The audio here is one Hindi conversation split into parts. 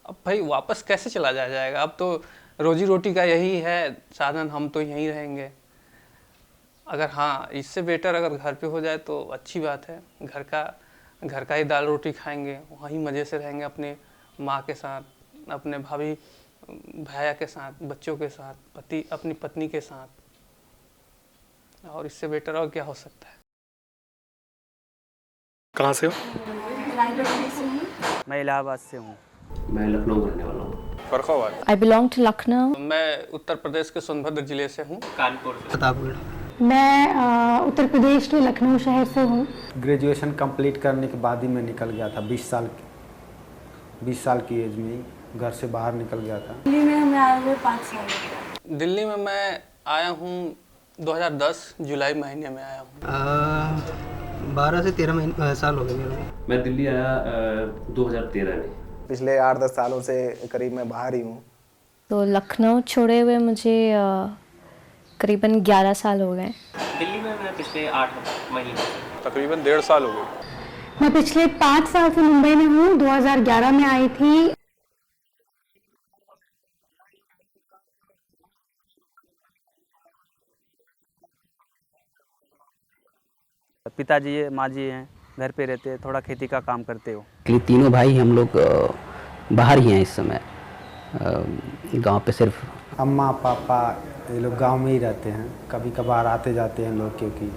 अब भाई वापस कैसे चला जाएगा? अब तो रोजी रोटी का यही है साधन, हम तो यहीं रहेंगे। अगर हाँ इससे बेटर अगर घर पे हो जाए तो अच्छी बात है। घर का ही दाल रोटी खाएंगे, वहीं मज़े से रहेंगे अपने माँ के साथ, अपने भाभी भैया के साथ, बच्चों के साथ, अपनी पत्नी के साथ। और इससे बेटर और क्या हो सकता है? कहाँ से हो? रायबरेली से हूँ। मैं इलाहाबाद से हूँ। मैं लखनऊ में रहने वाला हूँ। Farrukhabad. I belong to Lucknow. मैं उत्तर प्रदेश के सोनभद्र जिले से हूँ। कानपुर से। प्रतापगढ़। मैं उत्तर प्रदेश के लखनऊ शहर से हूँ। ग्रेजुएशन कंप्लीट करने के बाद ही मैं निकल गया था। 20 साल की एज में ही घर से बाहर निकल गया था। दिल्ली में हमें आए हुए 5 साल हो गया। दिल्ली में मैं आया हूँ 2010 जुलाई महीने में आया हूँ। 12 से 13 साल हो गए मेरे को। मैं दिल्ली आया 2013 में। पिछले 8-10 सालों से करीब मैं बाहर ही हूँ। तो लखनऊ छोड़े हुए मुझे करीबन 11 साल हो गए। दिल्ली में मैं पिछले 8 महीने तकरीबन 1.5 साल हो गए। मैं पिछले 5 साल से मुंबई में हूँ। 2011 में आई थी। पिताजी है, माँ जी हैं, घर पे रहते हैं, थोड़ा खेती का काम करते हो। तीनों भाई हम लोग बाहर ही हैं इस समय। गांव पे सिर्फ अम्मा पापा ये लोग गांव में ही रहते हैं। कभी कभार आते जाते हैं लोग, क्योंकि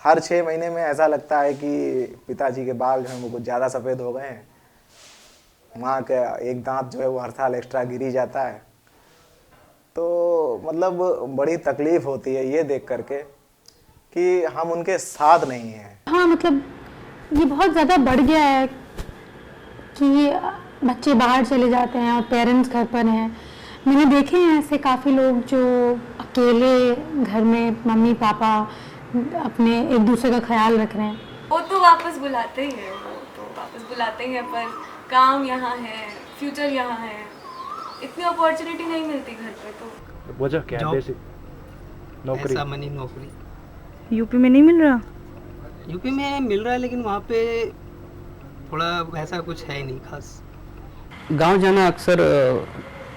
हर 6 महीने में ऐसा लगता है कि पिताजी के बाल जो हैं वो कुछ ज़्यादा सफ़ेद हो गए हैं। माँ का एक दांत जो है वो हर साल एक्स्ट्रा गिर ही जाता है। तो मतलब बड़ी तकलीफ़ होती है ये देख करके कि हम उनके साथ नहीं हैं। हाँ मतलब ये बहुत ज़्यादा बढ़ गया है कि बच्चे बाहर चले जाते हैं और पेरेंट्स घर पर हैं। मैंने देखे हैं ऐसे काफ़ी लोग जो अकेले घर में मम्मी पापा अपने एक दूसरे का ख्याल रख रहे हैं। वो तो वापस बुलाते ही हैं, वो तो वापस बुलाते ही हैं, पर काम यहाँ है, फ्यूचर यहाँ है, इतनी अपॉर्चुनिटी नहीं मिलती घर पे। तो वजह क्या है? बेसिक नौकरी। ऐसा मनी नौकरी यूपी में नहीं मिल रहा। यूपी में मिल रहा है, लेकिन वहाँ पे थोड़ा ऐसा कुछ है नहीं खास। गांव जाना अक्सर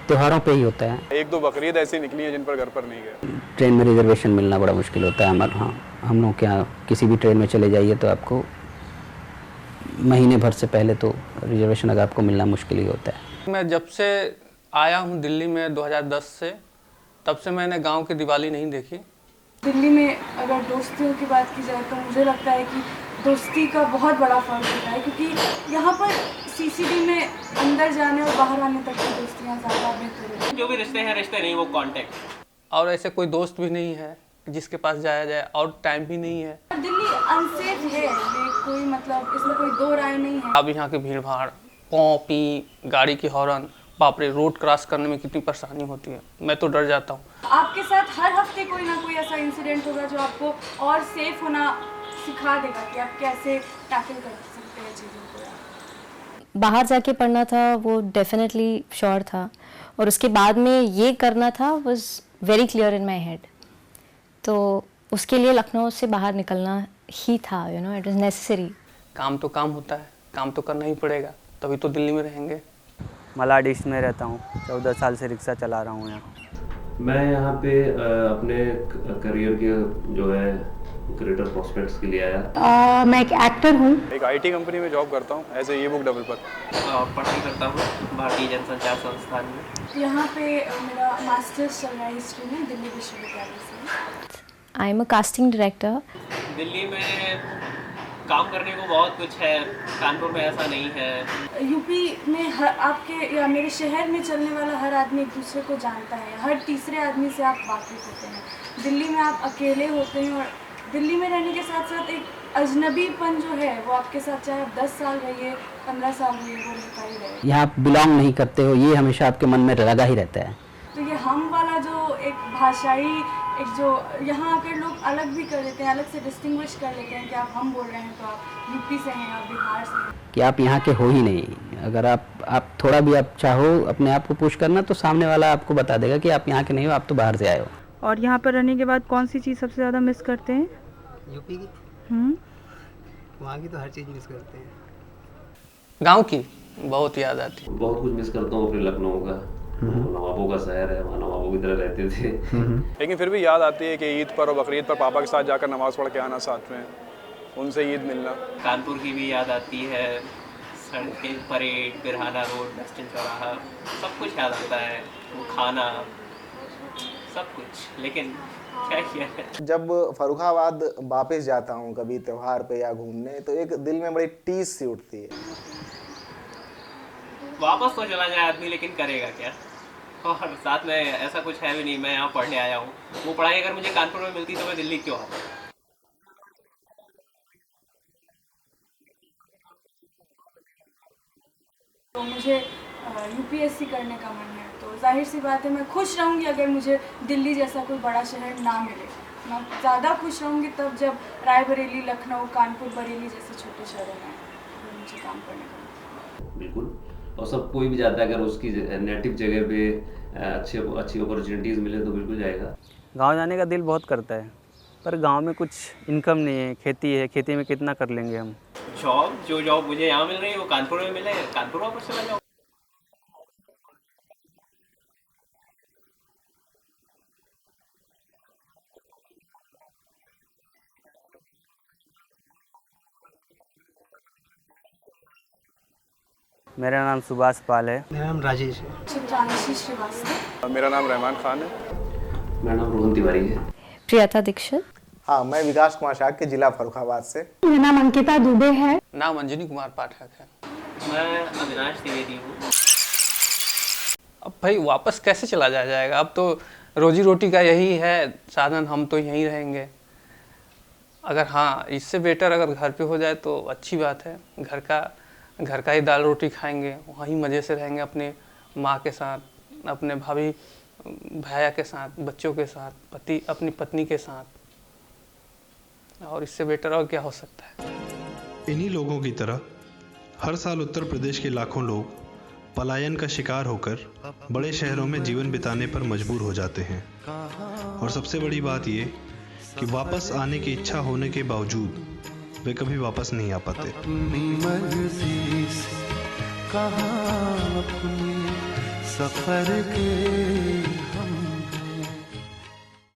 त्योहारों पे ही होता है। 1-2 बकरीद ऐसी निकली हैं जिन पर घर पर नहीं गए। ट्रेन में रिजर्वेशन मिलना बड़ा मुश्किल होता है हमारे। हाँ, हम लोग क्या किसी भी ट्रेन में चले जाइए तो आपको महीने भर से पहले तो रिजर्वेशन अगर आपको मिलना मुश्किल ही होता है। मैं जब से आया हूँ दिल्ली में 2010 से, तब से मैंने गांव की दिवाली नहीं देखी। दिल्ली में अगर दोस्तियों की बात की जाए तो मुझे लगता है कि दोस्ती का बहुत बड़ा फर्क होता है, क्योंकि यहाँ पर सीसीडी में अंदर जाने और बाहर आने तक की दोस्तियाँ ज़्यादा बेहतर होती हैं। जो भी रिश्ते हैं, रिश्ते नहीं, वो कांटेक्ट। और ऐसे कोई दोस्त भी नहीं है जिसके पास जाया जाए, और टाइम भी नहीं है। दिल्ली अनसेफ है, ये कोई मतलब इसमें कोई दो राय नहीं है। अब यहाँ की भीड़ भाड़, पौ पी, गाड़ी की हॉर्न, बाप रे, रोड क्रॉस करने में कितनी परेशानी होती है। मैं तो डर जाता हूँ। आपके साथ हर हफ्ते कोई ना कोई ऐसा इंसिडेंट होगा जो आपको और सेफ होना सिखा देगा कि आप कैसे टैकल कर सकते हैं चीज़ों को। बाहर जाके पढ़ना था वो डेफिनेटली श्योर था, और उसके बाद में ये करना था was very clear in my head. तो उसके लिए लखनऊ से बाहर निकलना ही था, you know, it was necessary. काम तो काम होता है, काम तो करना ही पड़ेगा, तभी तो दिल्ली में रहेंगे। मलाड ईस्ट में रहता हूँ, 14 साल से रिक्शा चला रहा हूँ यहाँ। मैं यहाँ पे अपने करियर के जो है क्रिएटर प्रोस्पेक्ट्स के लिए आया। मैं एक एक्टर हूँ। एक आईटी कंपनी में जॉब करता हूँ एज ए ई-बुक डेवलपर। पढ़ाई करता हूँ भारतीय जनसंचार संस्थान में। यहाँ पे मेरा मास्टर्स चल रहा है हिस्ट्री में, दिल्ली विश्वविद्यालय से। I am a casting director. Delhi में काम करने को बहुत कुछ है, कानपुर में ऐसा नहीं है। यूपी में आपके या मेरे शहर में चलने वाला हर आदमी एक दूसरे को जानता है, हर तीसरे आदमी से आप वाकिफ होते हैं। दिल्ली में आप अकेले होते हैं, और दिल्ली में रहने के साथ साथ एक अजनबीपन जो है वो आपके साथ, चाहे आप 10 साल रहिए, 15 साल रहिए, वो रहता ही रहेगा। यहाँ आप बिलोंग नहीं करते हो, ये हमेशा आपके मन में लगा ही रहता है। तो ये हम वाला जो एक भाषाई, एक जो यहाँ आकर लोग अलग भी कर लेते हैं, अलग से डिस्टिंग्विश कर लेते हैं कि आप हम बोल रहे हैं तो आप यूपी से हैं, आप बिहार से हैं, कि आप यहाँ के हो ही नहीं। अगर आप थोड़ा भी आप चाहो अपने आप को पुश करना, तो सामने वाला आपको बता देगा कि आप यहाँ के नहीं हो, आप तो बाहर से आए हो। और यहाँ पर रहने के बाद कौन सी चीज़ सबसे ज़्यादा मिस करते हैं? यूपी की, वहाँ की तो हर चीज़ मिस करते हैं। गांव की बहुत याद आती है। बहुत कुछ मिस करता हूँ अपने लखनऊ का, नवाबों का शहर है, वहाँ नवाबों की तरह रहते थे। लेकिन फिर भी याद आती है कि ईद पर और बकरीद पर पापा के साथ जाकर नमाज़ पढ़ के आना, साथ में उनसे ईद मिलना। कानपुर की भी याद आती है, सड़कें, परेड, बिरहाना रोड, वेस्टर्न चौराहा, सब कुछ याद आता है, वो खाना, सब कुछ। लेकिन क्या किया है। जब फर्रुखाबाद वापस जाता हूँ कभी त्योहार पे या घूमने, तो एक दिल में बड़ी टीस सी उठती है। वापस तो चला जाए आदमी, लेकिन करेगा क्या। और साथ में ऐसा कुछ है भी नहीं, मैं यहाँ पढ़ने आया हूँ। वो पढ़ाई अगर मुझे कानपुर में मिलती तो मैं दिल्ली क्यों आता। तो मुझे यूपीएससी करने का मन है, तो जाहिर सी बात है मैं खुश रहूँगी अगर मुझे दिल्ली जैसा कोई बड़ा शहर ना मिले। मैं ज़्यादा खुश रहूँगी तब जब रायबरेली, लखनऊ, कानपुर, बरेली जैसे छोटे शहरों में मुझे काम करने का। बिल्कुल, और सब कोई भी जाता है, अगर उसकी नेटिव जगह पे अच्छी अपॉर्चुनिटीज़ मिले तो बिल्कुल जाएगा। गांव जाने का दिल बहुत करता है, पर गांव में कुछ इनकम नहीं है, खेती है, खेती में कितना कर लेंगे हम। जो जॉब मुझे यहाँ मिल रही है वो कानपुर में मिले, कानपुर वापस चला जाओ। मेरा नाम सुभाष पाल है। मेरा नाम राजेश है। चित्रांशी श्रीवास्तव। मेरा नाम रहमान खान है। मेरा नाम रोहन तिवारी है। प्रियता दीक्षित। हाँ, मैं विकास कुमार शाह के जिला फर्रुखाबाद से। मेरा नाम अंकिता दुबे है। नाम अंजनी कुमार पाठक है। मैं अविनाश द्विवेदी हूँ। अब भाई वापस कैसे चला जाएगा, अब तो रोजी रोटी का यही है साधन, हम तो यहीं रहेंगे। अगर हाँ, इससे बेटर अगर घर पे हो जाए तो अच्छी बात है। घर का ही दाल रोटी खाएंगे, वहीं मज़े से रहेंगे अपने माँ के साथ, अपने भाभी भैया के साथ, बच्चों के साथ, अपनी पत्नी के साथ, और इससे बेटर और क्या हो सकता है। इन्हीं लोगों की तरह हर साल उत्तर प्रदेश के लाखों लोग पलायन का शिकार होकर बड़े शहरों में जीवन बिताने पर मजबूर हो जाते हैं। और सबसे बड़ी बात ये कि वापस आने की इच्छा होने के बावजूद वे कभी वापस नहीं आ पाते। अपनी मर्जी से कहाँ अपने सफर के